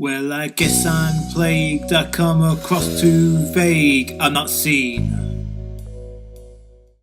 Well, I guess I'm plagued. I come across too vague. I'm not seen.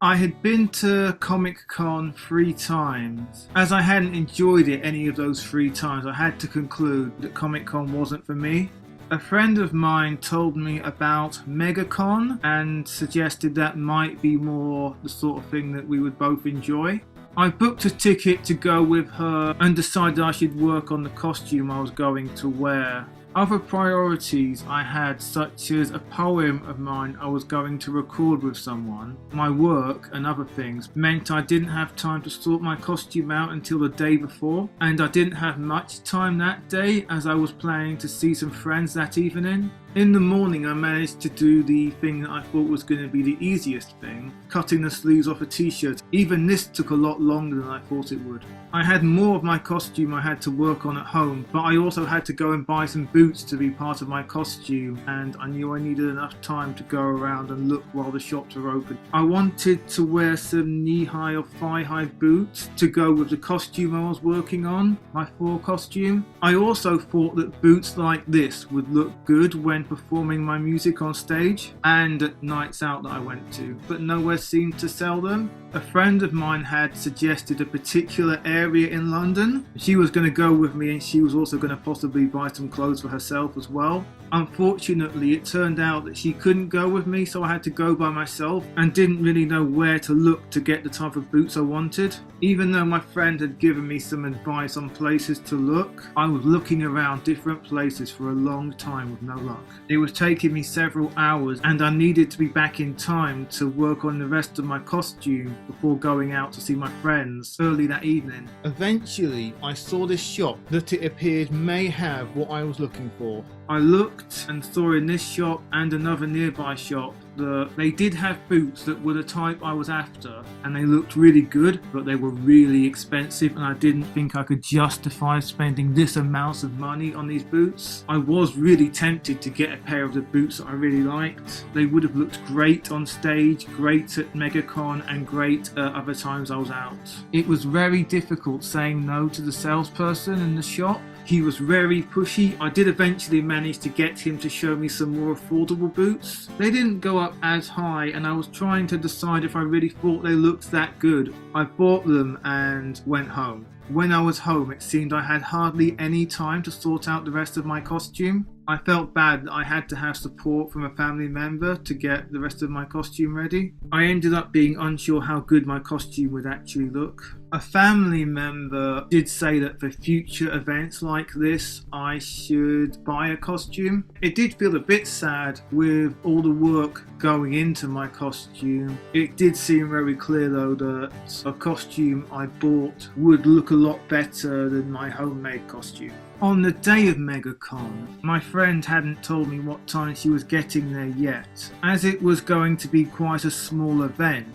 I had been to Comic Con 3 times. As I hadn't enjoyed it any of those 3 times, I had to conclude that Comic Con wasn't for me. A friend of mine told me about Megacon and suggested that might be more the sort of thing that we would both enjoy. I booked a ticket to go with her and decided I should work on the costume I was going to wear. Other priorities I had, such as a poem of mine I was going to record with someone, my work and other things, meant I didn't have time to sort my costume out until the day before, and I didn't have much time that day as I was planning to see some friends that evening. In the morning I managed to do the thing that I thought was going to be the easiest thing, cutting the sleeves off a t-shirt. Even this took a lot longer than I thought it would. I had more of my costume I had to work on at home, but I also had to go and buy some boots to be part of my costume, and I knew I needed enough time to go around and look while the shops were open. I wanted to wear some knee-high or thigh-high boots to go with the costume I was working on, my 4 costume. I also thought that boots like this would look good when performing my music on stage and at nights out that I went to, but nowhere seemed to sell them. A friend of mine had suggested a particular area in London. She was going to go with me, and she was also going to possibly buy some clothes for herself as well. Unfortunately, it turned out that she couldn't go with me, so I had to go by myself and didn't really know where to look to get the type of boots I wanted. Even though my friend had given me some advice on places to look, I was looking around different places for a long time with no luck. It was taking me several hours, and I needed to be back in time to work on the rest of my costume before going out to see my friends early that evening. Eventually, I saw this shop that it appeared may have what I was looking for. I looked and saw in this shop and another nearby shop that they did have boots that were the type I was after, and they looked really good, but they were really expensive, and I didn't think I could justify spending this amount of money on these boots. I was really tempted to get a pair of the boots that I really liked. They would have looked great on stage, great at Megacon, and great at other times I was out. It was very difficult saying no to the salesperson in the shop. He was very pushy. I did eventually manage to get him to show me some more affordable boots. They didn't go up as high, and I was trying to decide if I really thought they looked that good. I bought them and went home. When I was home, it seemed I had hardly any time to sort out the rest of my costume. I felt bad that I had to have support from a family member to get the rest of my costume ready. I ended up being unsure how good my costume would actually look. A family member did say that for future events like this, I should buy a costume. It did feel a bit sad with all the work going into my costume. It did seem very clear though that a costume I bought would look a lot better than my homemade costume. On the day of Megacon, my friend hadn't told me what time she was getting there yet. As it was going to be quite a small event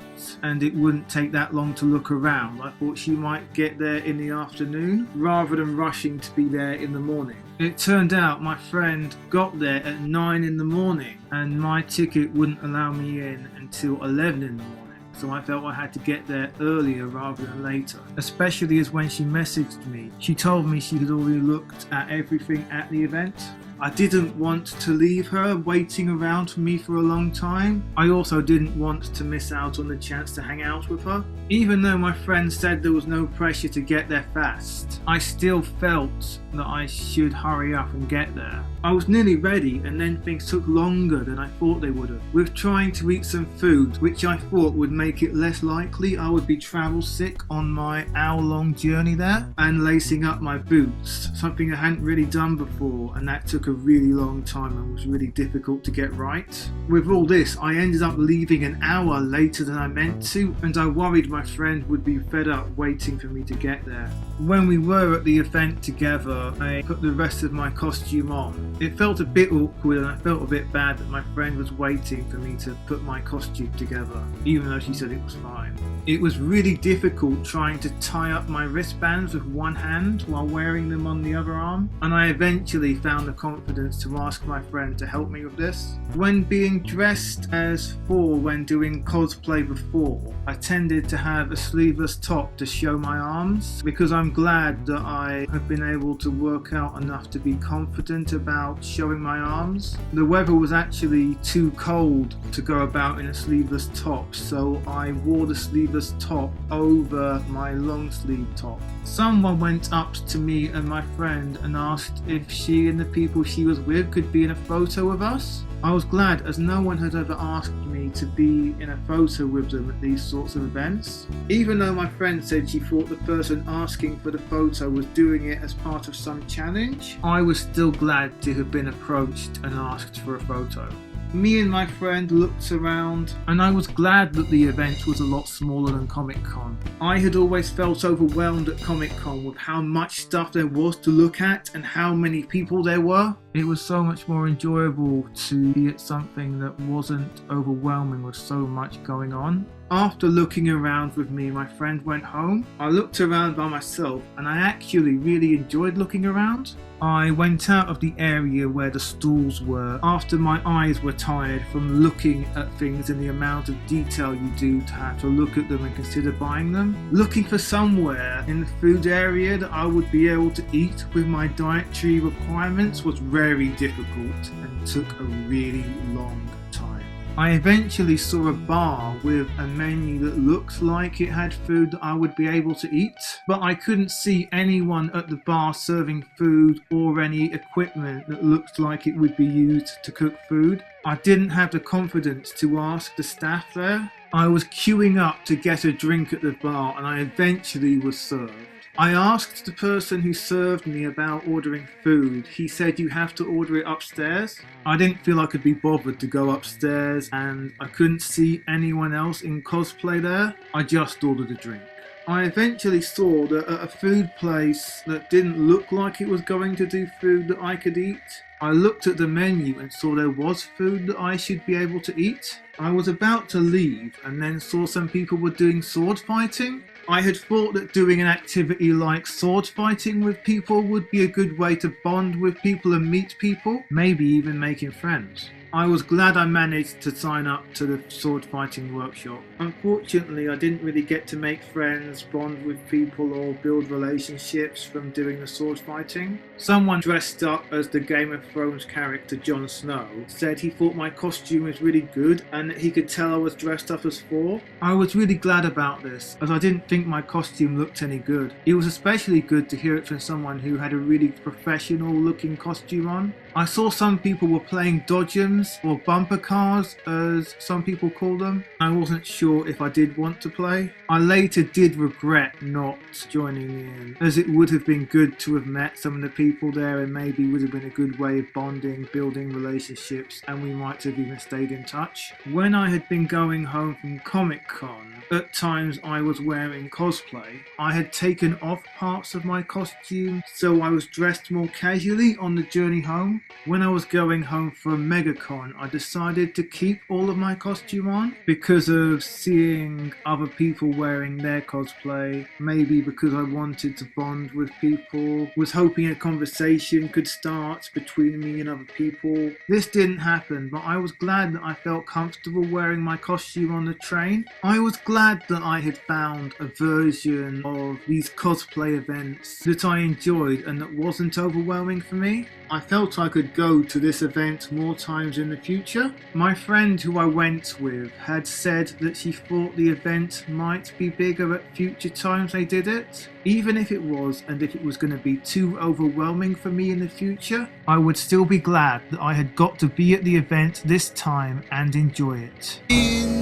and it wouldn't take that long to look around, I thought she might get there in the afternoon rather than rushing to be there in the morning. It turned out my friend got there at 9 in the morning and my ticket wouldn't allow me in until 11 in the morning. So I felt I had to get there earlier rather than later, especially as when she messaged me, she told me she had already looked at everything at the event. I didn't want to leave her waiting around for me for a long time. I also didn't want to miss out on the chance to hang out with her. Even though my friend said there was no pressure to get there fast, I still felt that I should hurry up and get there. I was nearly ready, and then things took longer than I thought they would have. With trying to eat some food, which I thought would make it less likely I would be travel sick on my hour-long journey there, and lacing up my boots, something I hadn't really done before, and that took a really long time and was really difficult to get right. With all this, I ended up leaving an hour later than I meant to, and I worried my friend would be fed up waiting for me to get there. When we were at the event together, I put the rest of my costume on. It felt a bit awkward, and I felt a bit bad that my friend was waiting for me to put my costume together, even though she said it was fine. It was really difficult trying to tie up my wristbands with one hand while wearing them on the other arm, and I eventually found the confidence to ask my friend to help me with this. When being dressed as Thor when doing cosplay before, I tended to have a sleeveless top to show my arms. Because I'm I'm glad that I have been able to work out enough to be confident about showing my arms. The weather was actually too cold to go about in a sleeveless top, so I wore the sleeveless top over my long sleeve top. Someone went up to me and my friend and asked if she and the people she was with could be in a photo of us. I was glad, as no one had ever asked me to be in a photo with them at these sorts of events. Even though my friend said she thought the person asking for the photo was doing it as part of some challenge, I was still glad to have been approached and asked for a photo. Me and my friend looked around, and I was glad that the event was a lot smaller than Comic Con. I had always felt overwhelmed at Comic Con with how much stuff there was to look at and how many people there were. It was so much more enjoyable to be at something that wasn't overwhelming with so much going on. After looking around with me, my friend went home. I looked around by myself, and I actually really enjoyed looking around. I went out of the area where the stalls were after my eyes were tired from looking at things and the amount of detail you do to have to look at them and consider buying them. Looking for somewhere in the food area that I would be able to eat with my dietary requirements was very difficult and took a really long time. I eventually saw a bar with a menu that looked like it had food that I would be able to eat, but I couldn't see anyone at the bar serving food or any equipment that looked like it would be used to cook food. I didn't have the confidence to ask the staff there. I was queuing up to get a drink at the bar and I eventually was served. I asked the person who served me about ordering food. He said you have to order it upstairs. I didn't feel I could be bothered to go upstairs and I couldn't see anyone else in cosplay there. I just ordered a drink. I eventually saw that at a food place that didn't look like it was going to do food that I could eat. I looked at the menu and saw there was food that I should be able to eat. I was about to leave and then saw some people were doing sword fighting. I had thought that doing an activity like sword fighting with people would be a good way to bond with people and meet people, maybe even making friends. I was glad I managed to sign up to the sword fighting workshop. Unfortunately, I didn't really get to make friends, bond with people or build relationships from doing the sword fighting. Someone dressed up as the Game of Thrones character Jon Snow said he thought my costume was really good and that he could tell I was dressed up as Thor. I was really glad about this, as I didn't think my costume looked any good. It was especially good to hear it from someone who had a really professional looking costume on. I saw some people were playing dodgems, or bumper cars as some people call them. I wasn't sure if I did want to play. I later did regret not joining in, as it would have been good to have met some of the people there and maybe would have been a good way of bonding, building relationships, and we might have even stayed in touch. When I had been going home from Comic Con, at times I was wearing cosplay. I had taken off parts of my costume so I was dressed more casually on the journey home. When I was going home from Megacon, I decided to keep all of my costume on because of seeing other people wearing their cosplay, maybe because I wanted to bond with people, was hoping a conversation could start between me and other people. This didn't happen, but I was glad that I felt comfortable wearing my costume on the train. I was glad that I had found a version of these cosplay events that I enjoyed and that wasn't overwhelming for me. I felt I could go to this event more times in the future. My friend who I went with had said that she thought the event might be bigger at future times they did it. Even if it was, and if it was going to be too overwhelming for me in the future, I would still be glad that I had got to be at the event this time and enjoy it.